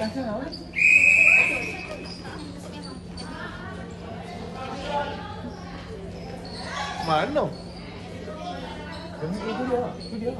Mana? Itu dia. Itu dia.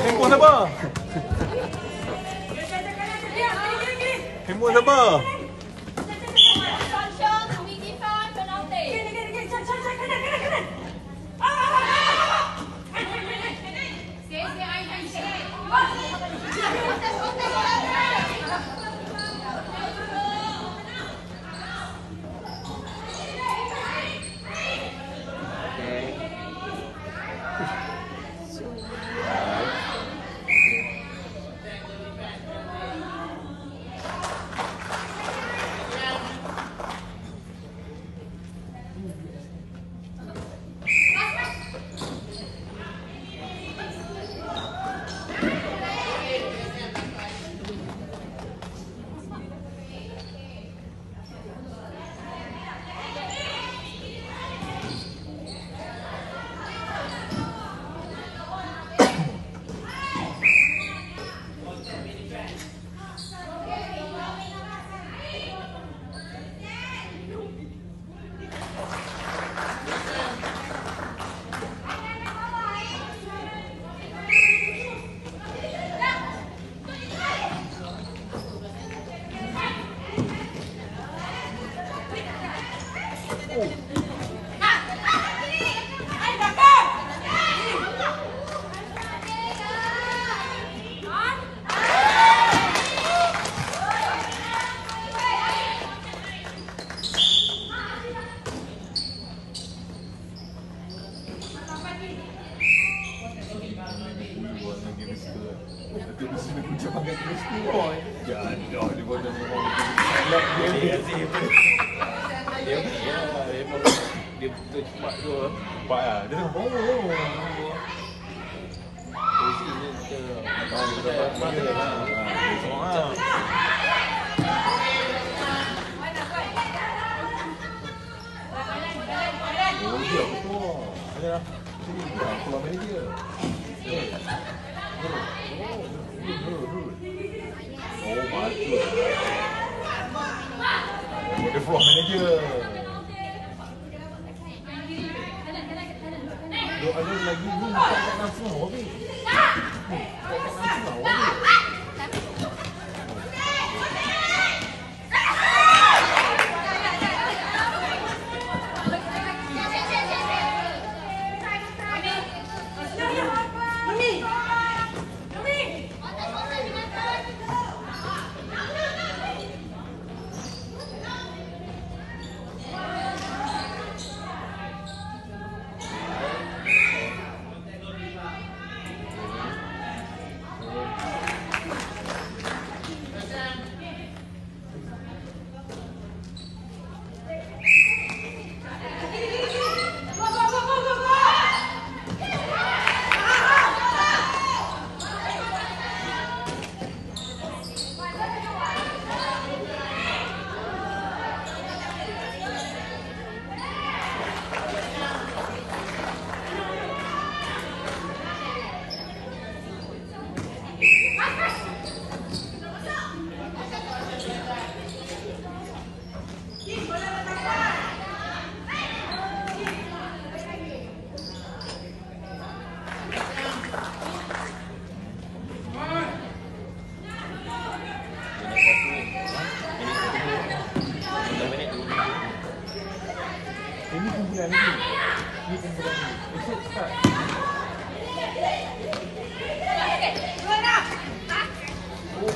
Handphone siapa? Handphone siapa? Dia betul cepat tu. Cepat lah. Dia tengok posisinya kita dapat dia lah. Oh dia betul. Ada lah. Sini keluar manager. Oh macam. Dia keluar manager. Ada lagi ni tak nak semua okey. Tak nak semua okey. Ini kumpulan ni. Ini kumpulan ni. Esok start. Oh.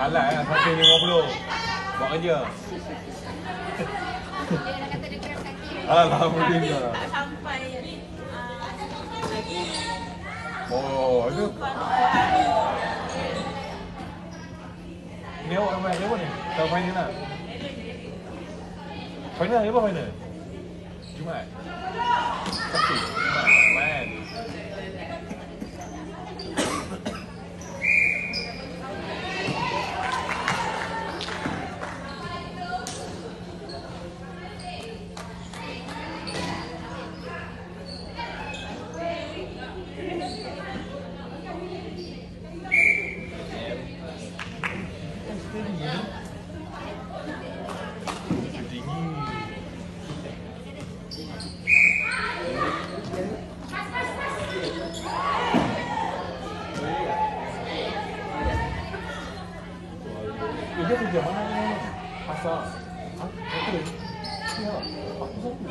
Halal lah, 150. Buat kerja. Alhamdulillah. Sampai Oh, itu. Ni awak main apa ni? Tahu final lah. Final apa final? Jumaat. Sabtu. Main. Dia kerja mana ni? Pasar. Ha? Betul. Ya. Aku satu.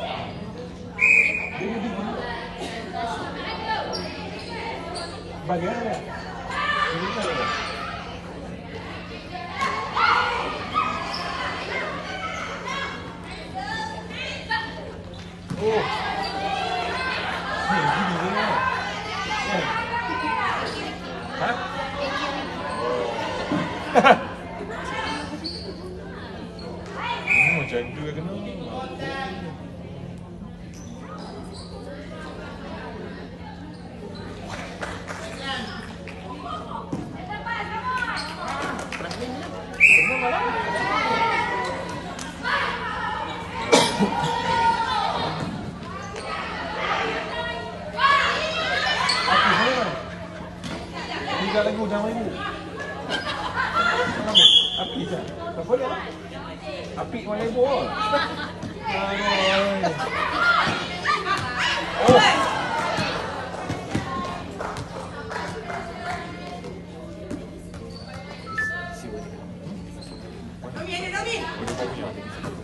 Dia di mana? Bagian mana? Ini mana? Oh. Ni gini dia. Ha? Macam tu yang kena. Tiga lagu jangan ibu. Api je. Apa dia? Api mana ibu? Aduh. Oh. Tommy, ada Tommy.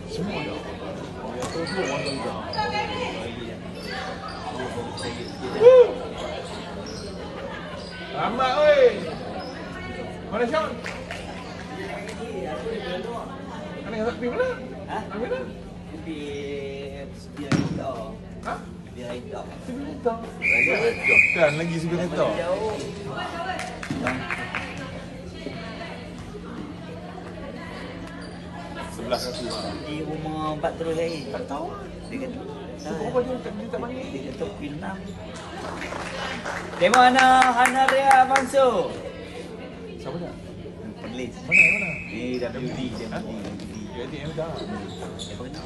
Semua dah. Dia tu orang dah. Selamat oi. Mana Sean? Mana yang pergi mana? Ha? Pergi mana? Pergi sebiar kita. Ha? Sebiar kita. Sebentar. Kan lagi sebentar. Jauh. Sebelah satu. Di rumah Pak Terus lagi. Tak tahu. Dia kata. Apa dia tak panggil? Dia kata Pinang. Di mana Hana Ria Manso? Siapa dia? Pelis. Mana? Di WD. Ha? Dia ATM dah. Apa ni?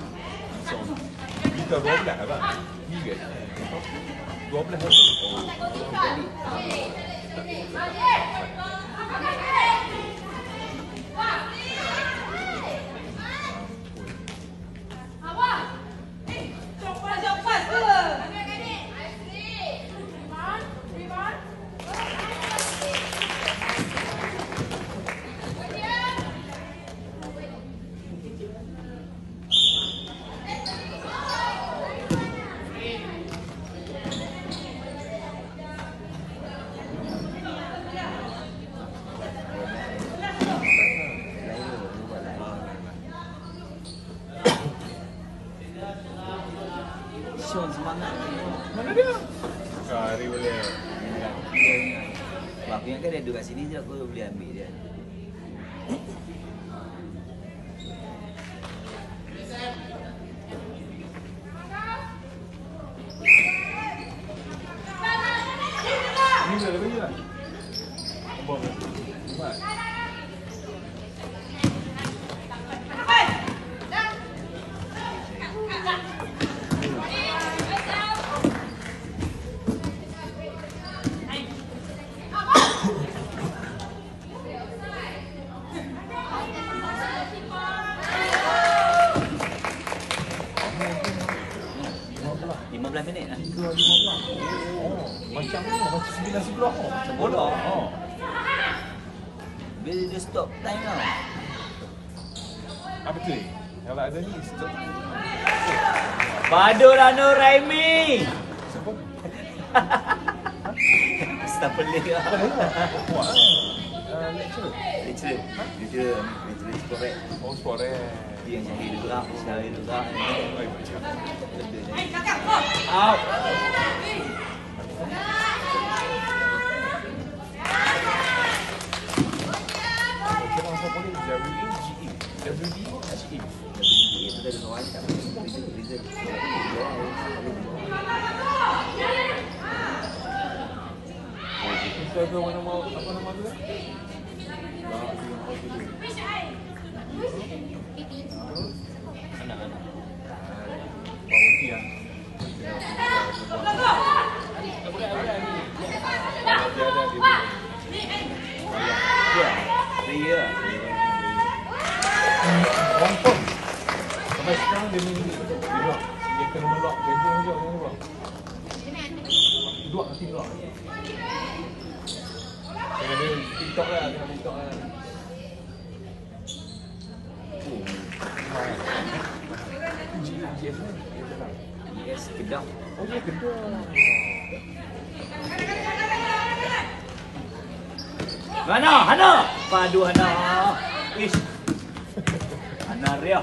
So, kita 12 apa? Ni ke? 12 hari. Oh, Balik. Sean semangat. mana dia? Kari boleh. Aku ingat kan dia duduk kat sini je aku boleh ambil dia. Ni dah lebih lah. Abang. Cepat. Minit lah. 3.15. Oh, macam ni, macam 9.10. Macam bola. Oh. Dia stop time tau. Apa tu ni? Kalau ada ni, stop. Badur Anur Raimi. Siapa? Stop pelik lah. Wah. lecturer. Lecturer correct. Oh, sport Dia yang cari gerak, cari gerak. Baik, macam. Out. Kita langsung boleh WEGE. WEGE. Itu dari kawan tak result. Kita ke mana mau apa nama tu? Anak-anak. Bawang yang. Ya. Confirm. Sampai sekarang dia ni dia kena melok bendung je ni bang. Dua nanti melok. Kena dia TikTok lah, tengok TikTok lah. GS ni? Yes, Kedah. Oh, dia Kedah. Hana. Padu Hana. Ish. Hana Ria.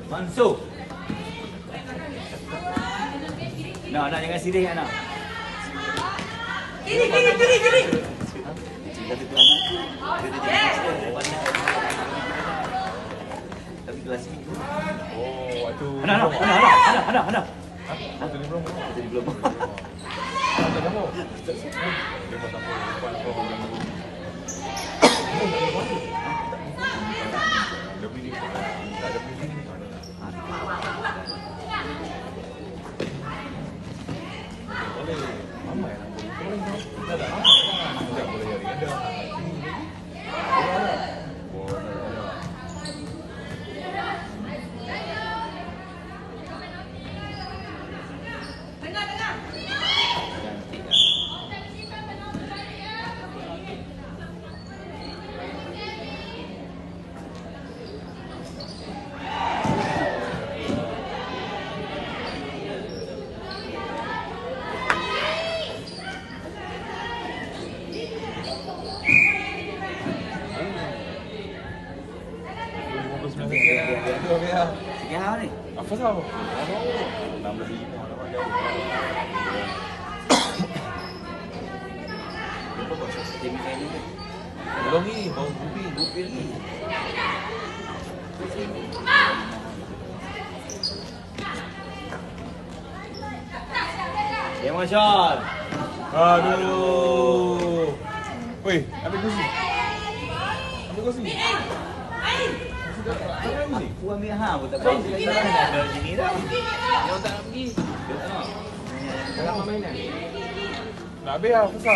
Mansur. Nak jangan sirih anak. Kiri. Tapi kelas ni. Oh, waktu Hana. Waktu ni belum. Jadi belum. Tak tahu. Dia pun tak tahu. Lepas kau ganggu. Dia beli tak ada beli. Boleh. Ramai nak boleh. Tak ada. Tak boleh hari ada. Sekian ni. Apa sahaja? 16 ribu nama jauh. Dia main ni. Belum ni, baru grouping ni. Emotion. Aduh. Weh, ambil kursi. Ambil kursi. Aku ambil pun tak boleh. Ada sini dah. Yang tak nak pergi. Dalam mainan. Nak habis lah, susah.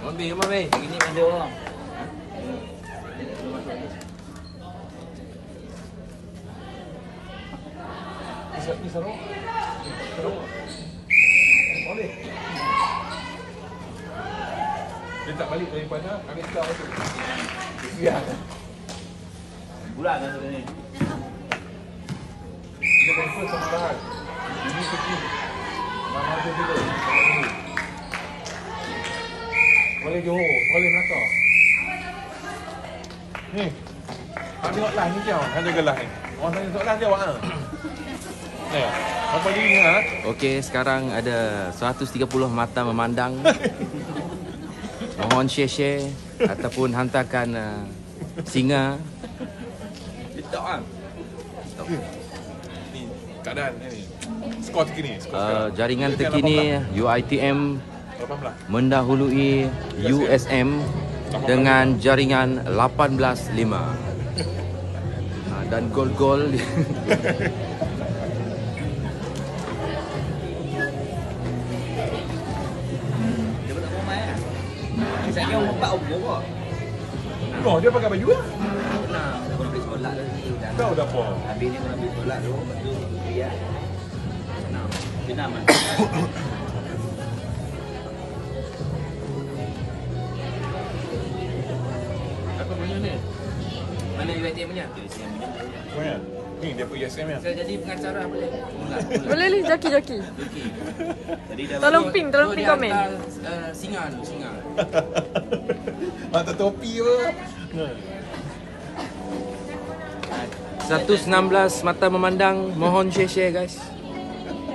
Ambil, ambil. Begini ada orang. Ni seru. Seru. Boleh. Dia tak balik daripada ambil kau tu. Biar. Bulan kan ni. Dia confirm sama tahan. Ini kecil. Nama tu dulu. Boleh Johor, boleh Melaka. Ni. Kau tengok live ni kau. Kan jaga live ni. Orang tanya soalan jawab ah. Ni. Apa diri ni ha? Okey, sekarang ada 130 mata memandang. Mohon share ataupun hantarkan singa. Letak ah. Ni keadaan ni. Skor terkini. Jaringan terkini UiTM 18. mendahului USM dengan jaringan 18-5. Dan gol-gol Saya kira empat umur kok. Oh, dia pakai baju lah. Nah, kau nak pergi sekolah tu. Kau dah apa? Habis ni kau nak pergi sekolah tu, lepas tu dia. Senam ah. Apa punya ni? Mana UiTM punya? UiTM punya. Mana? Ni dia punya USM ya. Saya jadi pengacara boleh? Boleh ni joki. Okey. Jadi dah Tolong ping komen. Singa tu, singa. Mata topi apa? 116 mata memandang. Mohon share guys.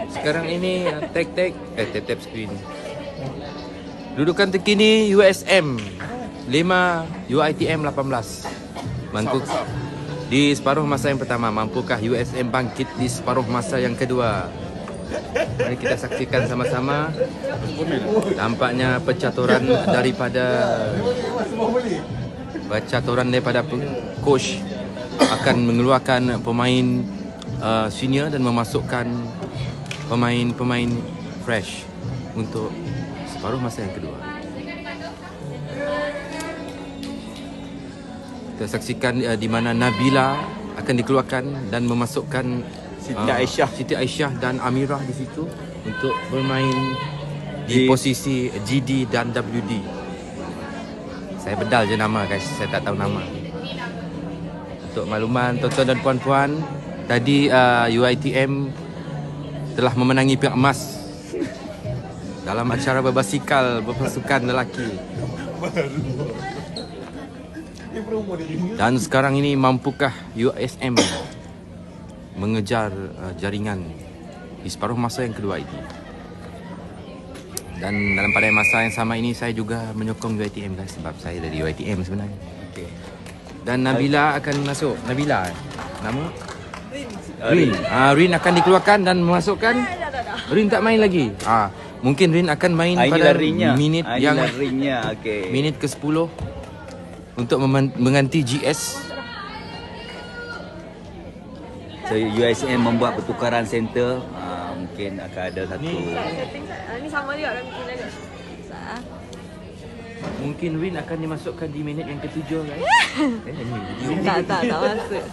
Sekarang ini tap screen. Dudukan terkini USM 5, UiTM 18. Mampu di separuh masa yang pertama, mampukah USM bangkit di separuh masa yang kedua? Mari kita saksikan sama-sama. Tampaknya pencaturan daripada coach akan mengeluarkan pemain senior dan memasukkan pemain fresh untuk separuh masa yang kedua. Kita saksikan di mana Nabila akan dikeluarkan dan memasukkan Siti Aisyah dan Amirah di situ untuk bermain di posisi GD dan WD. Saya bedal je nama guys, saya tak tahu nama. Untuk makluman tuan-tuan dan puan-puan, tadi UiTM telah memenangi piala emas dalam acara berbasikal berpasukan lelaki. Dan sekarang ini mampukah USM mengejar jaringan di separuh masa yang kedua ini? Dan dalam pada masa yang sama ini saya juga menyokong UiTM guys, sebab saya dari UiTM sebenarnya. Okay. Dan Nabila akan masuk. Nabila nama? Rin. Rin akan dikeluarkan dan memasukkan. Rin tak main lagi. Mungkin Rin akan main pada minit yang minit ke-10 untuk mengganti GS. So USM membuat pertukaran center, mungkin akan ada satu. Ni sama juga kan mungkin ada. Mungkin Rin akan dimasukkan di minit yang ke-7 guys. Tak masuk.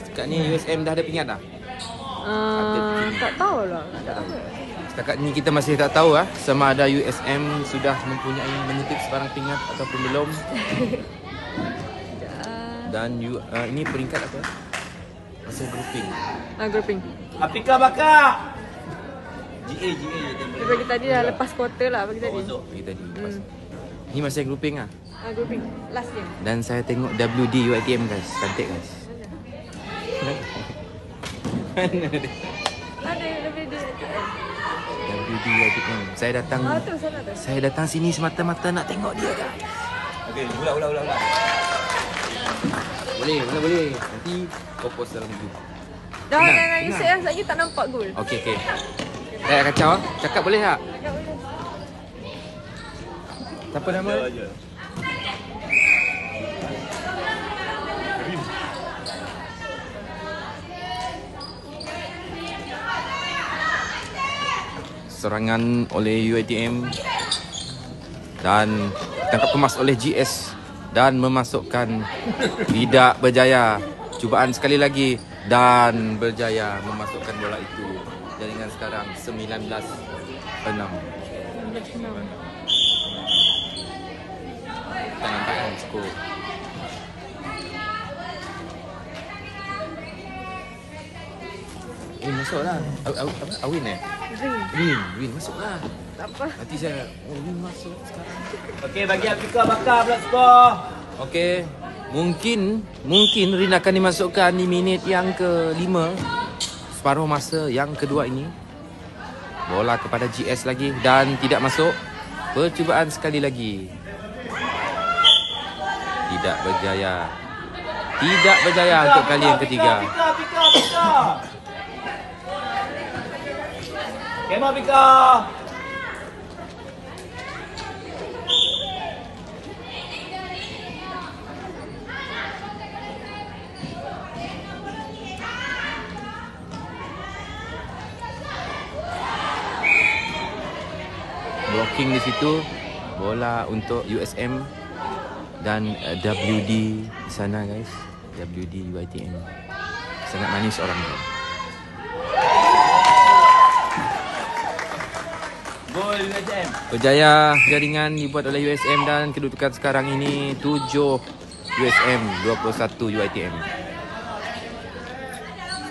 Sekarang ni USM dah ada pingat dah? Tak tahulah. Setakat ni kita masih tak tahu sama ada USM sudah mempunyai menitik sebarang pingat ataupun belum. Dan ini peringkat apa? Masa grouping. Grouping. Apika bakar. GA. Bagi tadi dah lepas quarter lah bagi tadi. Bagi tadi lepas. Ni masa grouping Grouping. Last game. Dan saya tengok WD UiTM guys. Cantik guys. Mana dia? Ada WD UiTM. Saya datang. Saya datang sini semata-mata nak tengok dia guys. Okey, ulang. Boleh. Nanti fokus dalam video. Dah Yusuf lagi tak nampak gol. Okey. Dah kacau Cakap boleh tak? Siapa nama? Serangan oleh UiTM dan tangkap kemas oleh GS dan memasukkan, tidak berjaya. Cubaan sekali lagi dan berjaya memasukkan bola itu. Jaringan sekarang 19-6. Kita nampak kan skor. Masuklah. Awin Rin masuklah. Tak apa. Nanti saya Rin masuk sekarang. Okey, bagi Apika bakar pula skor. Okey. Mungkin Rin akan dimasukkan di minit yang ke-5, separuh masa yang kedua ini. Bola kepada GS lagi dan tidak masuk. Percubaan sekali lagi. Tidak berjaya untuk kali yang ketiga. Apika. Kemah Apika. Blocking di situ. Bola untuk USM dan WD di sana guys. WD UiTM. Sangat manis orangnya. Gol USM. Berjaya jaringan dibuat oleh USM dan kedudukan sekarang ini 7 USM, 21 UiTM.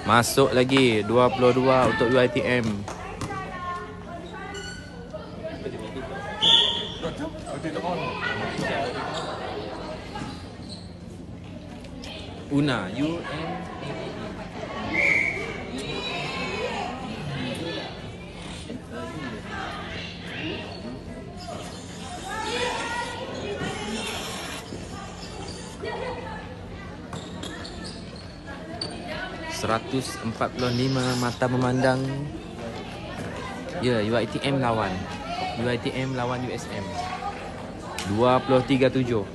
Masuk lagi 22 untuk UiTM. Una. U N ...145 mata memandang. Ya, UiTM lawan. UiTM lawan USM. 23-7.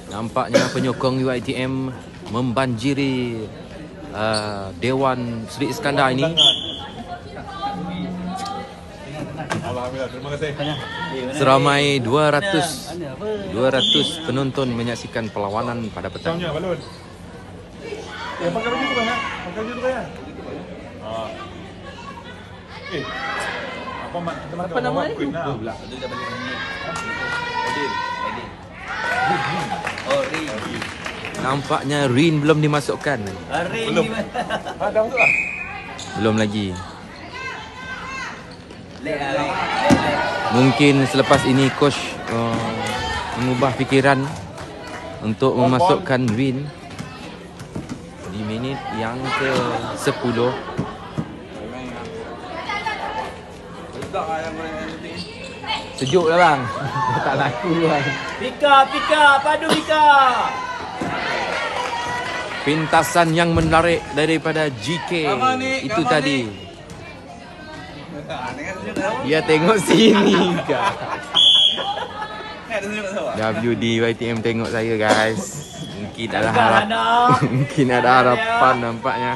Nampaknya penyokong UiTM membanjiri Dewan Sri Iskandar ini. Alhamdulillah, terima kasih. Seramai 200 penonton menyaksikan perlawanan pada petang. Soundnya balon. Pakai baju tu kan? Pakai baju tu kan? Apa nama ni? Pula. Nampaknya Rin belum dimasukkan. Belum. Dah masuk lah. Belum lagi. Mungkin selepas ini coach mengubah fikiran untuk memasukkan Rin di minit yang ke-10. Sejuk lah bang. Tak laku bang. Pika, padu Pika. Pintasan yang menarik daripada GK itu tadi. Dia tengok sini guys. WD YTM tengok saya guys. Mungkin ada mungkin ada harapan nampaknya.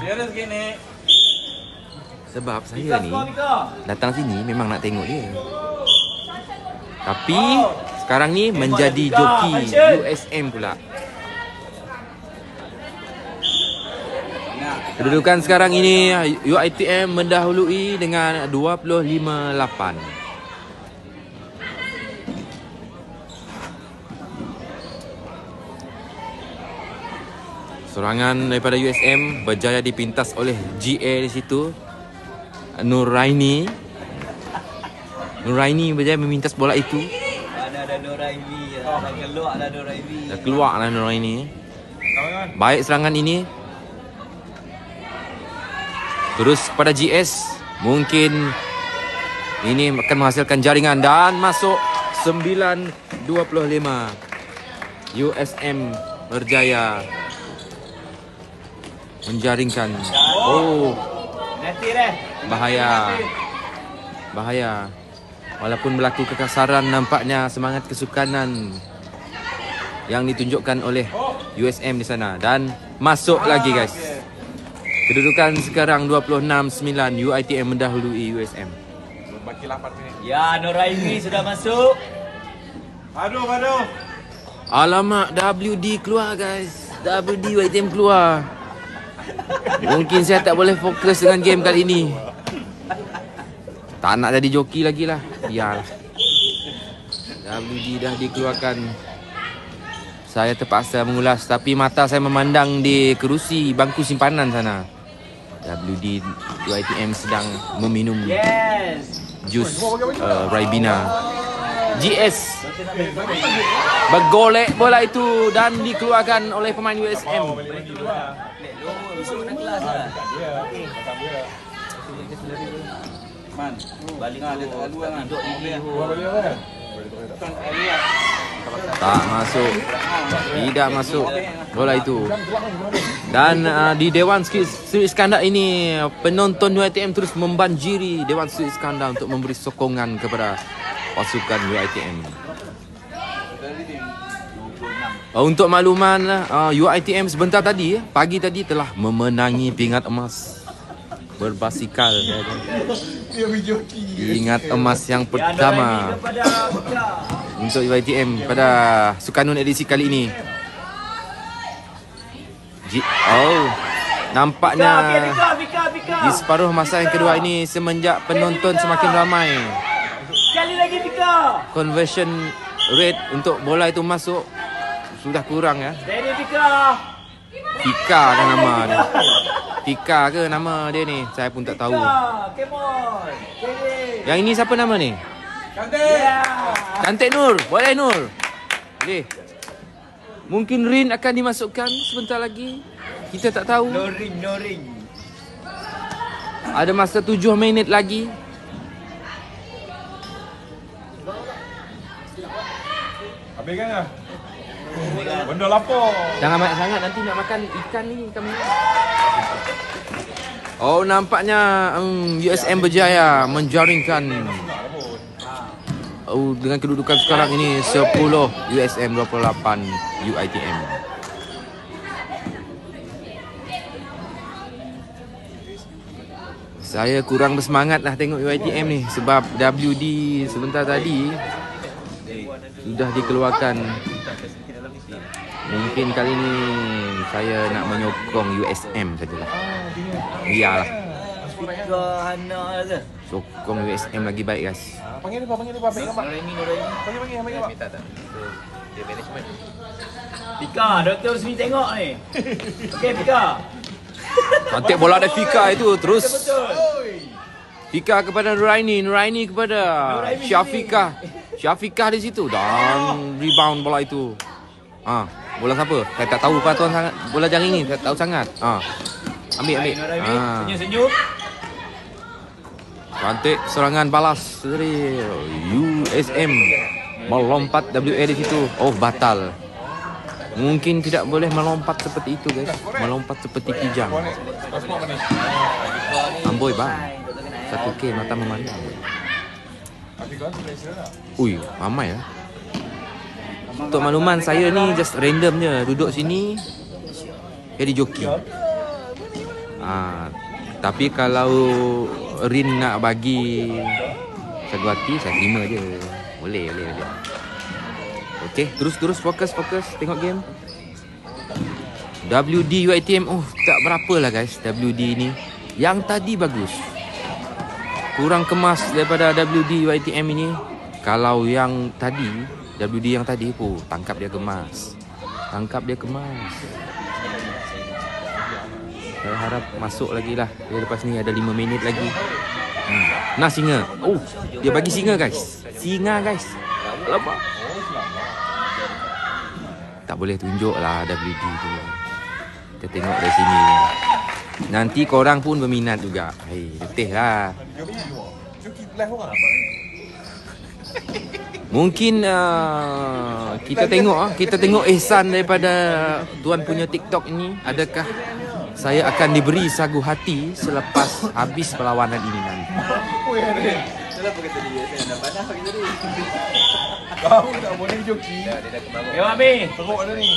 Sebab saya ni datang sini memang nak tengok dia. Tapi sekarang ni menjadi joki USM pula. Kedudukan sekarang ini UiTM mendahului dengan 25-8. Serangan daripada USM berjaya dipintas oleh GA di situ. Nuraini berjaya memintas bola itu. Mana ada Nuraini? Dah keluar lah Nuraini. Dah keluar lah Nuraini. Baik serangan ini. Terus pada GS, mungkin ini akan menghasilkan jaringan dan masuk 9-25. USM berjaya menjaringkan. Oh, bahaya. Walaupun berlaku kekasaran, nampaknya semangat kesukanan yang ditunjukkan oleh USM di sana. Dan masuk lagi guys. Kedudukan sekarang 26-9. UiTM mendahului USM. Baki 8 minit. Ya, Nuraini sudah masuk. Aduh. Alamak, WD keluar guys. WD UiTM keluar. Mungkin saya tak boleh fokus dengan game kali ini. Tak nak jadi joki lagi lah. Biarlah. WD dah dikeluarkan. Saya terpaksa mengulas, tapi mata saya memandang di kerusi bangku simpanan sana. WD UiTM sedang meminum jus Ribena. GS bergolek bola itu dan dikeluarkan oleh pemain USM. Balik duduk ini. Tak masuk. Tidak masuk bola itu. Dan di Dewan Sri Iskandar ini, penonton UiTM terus membanjiri Dewan Sri Iskandar untuk memberi sokongan kepada pasukan UiTM. Untuk makluman, UiTM sebentar tadi, pagi tadi telah memenangi pingat emas berbasikal. Pingat emas yang pertama untuk UiTM pada Sukarnon edisi kali ini. Nampaknya di separuh masa yang kedua ini, semenjak penonton semakin ramai, Sekali lagi Pika. conversion rate untuk bola itu masuk sudah kurang ya. Dari Pika. Pika kan nama dia. Pika ke nama dia ni? Saya pun tak tahu. Come on. Yang ini siapa nama ni? Cantik Nur. Boleh Nur. Boleh. Mungkin Rin akan dimasukkan sebentar lagi. Kita tak tahu. No ring. Ada masa 7 minit lagi. Habiskan dah. Benda lapar. Jangan banyak sangat, nanti nak makan ikan ni kami. Oh, nampaknya USM berjaya menjaringkan. Oh, dengan kedudukan sekarang ini 10 USM 28 UiTM. Saya kurang bersemangat lah tengok UiTM ni sebab WD sebentar tadi sudah dikeluarkan. Mungkin kali ni saya nak menyokong USM sajalah. Iyalah. Pika Hana tu. Sokong USM lagi baik guys. Panggil dia, panggil gambar. Panggil pak. Dia management. Pika, Dr. Sri tengok ni. Okey Pika. Cantik bola dari Fika itu terus. Betul. Fika kepada Nuraini, Nuraini kepada Syafiqah. Syafiqah di situ dan rebound bola itu. Bola siapa? Saya tak tahu peraturan sangat bola jaring ni, tak tahu sangat. Ambil. Senyum-senyum. Cantik serangan balas dari USM. Melompat WA di situ. Oh, batal. Mungkin tidak boleh melompat seperti itu guys. Melompat seperti kijang. Amboi bang. 1K mata memandang. Ui, ramai lah. Untuk makluman saya ni just random je. Duduk sini jadi joki. Tapi kalau Rin nak bagi satu hati, saya terima je. Boleh. Okey, terus fokus tengok game. WD UiTM, tak berapa lah guys WD ni. Yang tadi bagus. Kurang kemas daripada WD UiTM ini. Kalau yang tadi, WD yang tadi tangkap dia kemas. Saya harap masuk lagi lah. Lepas ni ada 5 minit lagi. Nah, singa. Dia bagi singa guys. Lepas. Tak boleh tunjuk lah WD tu. Kita tengok dari sini. Nanti korang pun berminat juga. Letih lah. Mungkin kita tengok ihsan daripada tuan punya TikTok ini. Adakah saya akan diberi sagu hati selepas habis perlawanan ini nanti? Kenapa kata dia? Saya dah panas pagi tadi. Kau tak boleh joki. Yo Ami, Teruk dah ni.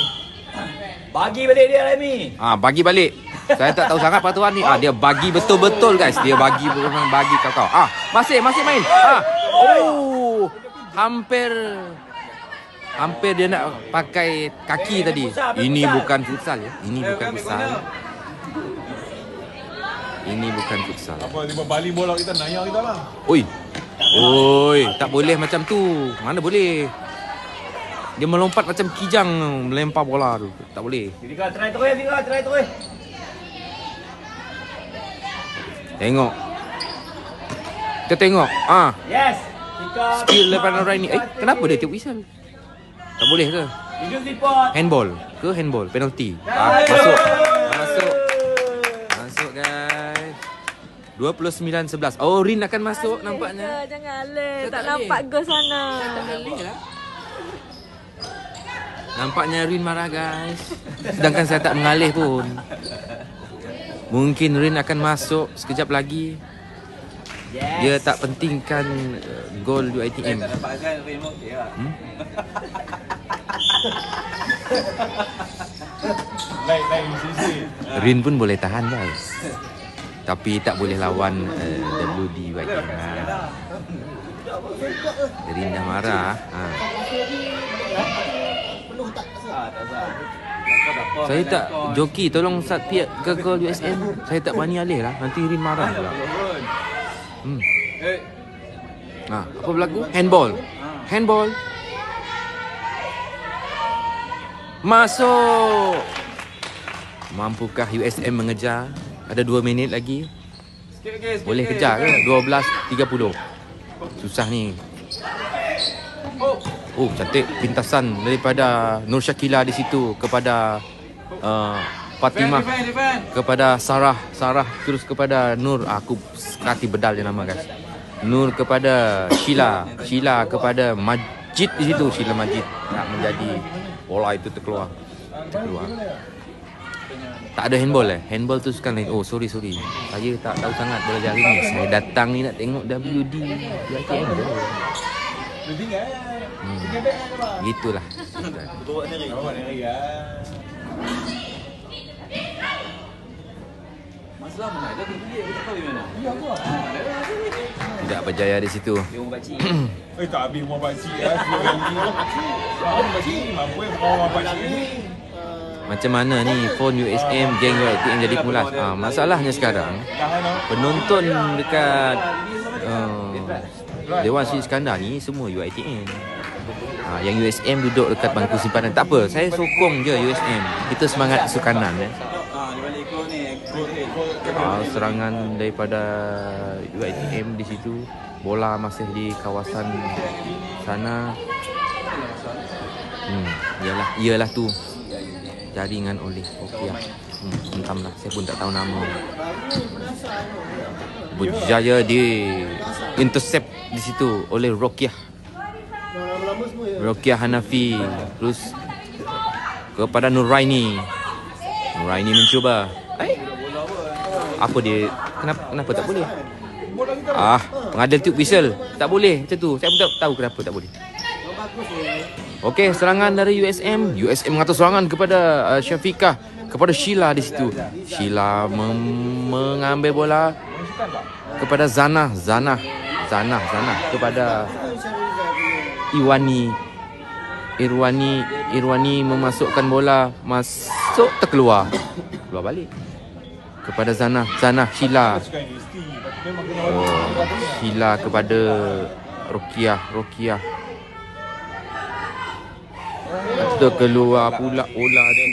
bagi balik dia Ami. Bagi balik. Saya tak tahu sangat peraturan ni. Dia bagi betul-betul guys. Dia bagi memang bagi kau. Masih main. Hampir dia nak pakai kaki tadi. Ini bukan futsal ya. Ini bukan futsal. Apa tiba balik bola kita naya kita bang. Oi, tak boleh macam tu. Mana boleh? Dia melompat macam kijang melempar bola tu. Tak boleh. Fika try terus. Tengok. Kita tengok. Yes. Fika. Skill daripada Nuraini. Kenapa dia tiup whistle? Tak boleh ke? Video report. Handball ke handball? Penalty. Masuk guys. 29-11. Rin akan masuk nampaknya. Jangan alih. Tak nampak gol sana. Nampaknya Rin marah guys. Sedangkan saya tak mengalih pun. Mungkin Rin akan masuk sekejap lagi. Yes. Dia tak pentingkan gol UiTM. Tak nampak kan Rin okey lah. Lain sisi. Rin pun boleh tahan guys. Tapi tak boleh lawan WD UiTM. Rin dah marah. Saya tak joki, tolong start piak ke gol USM. Saya tak berani alih lah. Nanti Rin marah pula. Apa berlaku? Handball. Masuk. Mampukah USM mengejar? Ada 2 minit lagi. Boleh kejar ke? 12.30. Susah ni. Oh, cantik pintasan daripada Nur Syakila di situ kepada Fatimah, kepada Sarah, terus kepada Nur. Aku sekati bedal je nama guys. Nur kepada Sheila kepada Majid di situ. Sheila Majid nak menjadi bola itu terkeluar. Tak ada handball Handball tu sukan lain. Oh, sorry. Saya tak tahu sangat bola jari ni. Saya datang ni nak tengok WD UiTM je. Gitulah. Tidak berjaya di situ. Dia orang pakcik. Tak habis rumah pakcik lah. 2 kali. Mampu rumah pakcik. Macam mana ni phone USM geng UiTM jadi pulas. Masalahnya sekarang penonton dekat Dewan Sri Iskandar ni semua UiTM. Yang USM duduk dekat bangku simpanan. Tak apa, saya sokong je USM. Kita semangat sukanan serangan daripada UiTM di situ. Bola masih di kawasan sana. Iyalah tu jaringan oleh Rokiah. Entahlah, saya pun tak tahu nama. Berjaya di intercept di situ oleh Rokiah Hanafi. Terus kepada Nuraini mencuba. Apa dia? Kenapa tak boleh? Pengadil tube whistle. Tak boleh macam tu. Saya pun tak tahu kenapa tak boleh. Okey, serangan dari USM mengatur serangan kepada Syafiqah, kepada Sheila di situ. Sheila mengambil bola kepada Zana kepada Irwani memasukkan bola, masuk terkeluar balik kepada Zana Sheila. Sheila kepada Rokiah. Terkeluar pula bola tu.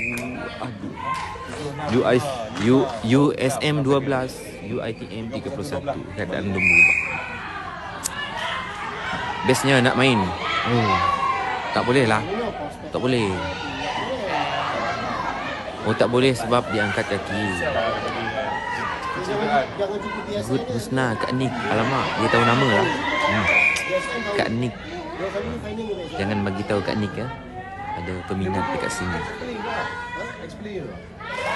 USM 12, UiTM 31. Keadaan berubah. Bestnya nak main. Tak boleh lah. Tak boleh. Tak boleh sebab diangkat kaki. Good Husna, Kak Nik. Alamak, dia tahu nama lah. Kak Nik. Jangan bagi tahu Kak Nik ya. Ada peminat dekat sini.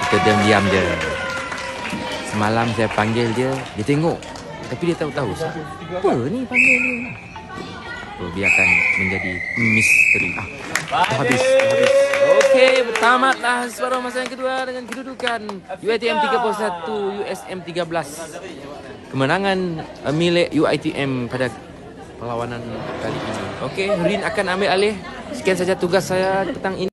Kita diam-diam je. Semalam saya panggil dia tengok. Tapi dia tahu siapa ni panggil dia. Biarkan menjadi misteri. Habis. Okey, bertamatlah separuh masa yang kedua dengan kedudukan UiTM 31, USM 13. Kemenangan milik UiTM pada perlawanan kali ini. Okey, Rin akan ambil alih. Sekian saja tugas saya petang ini.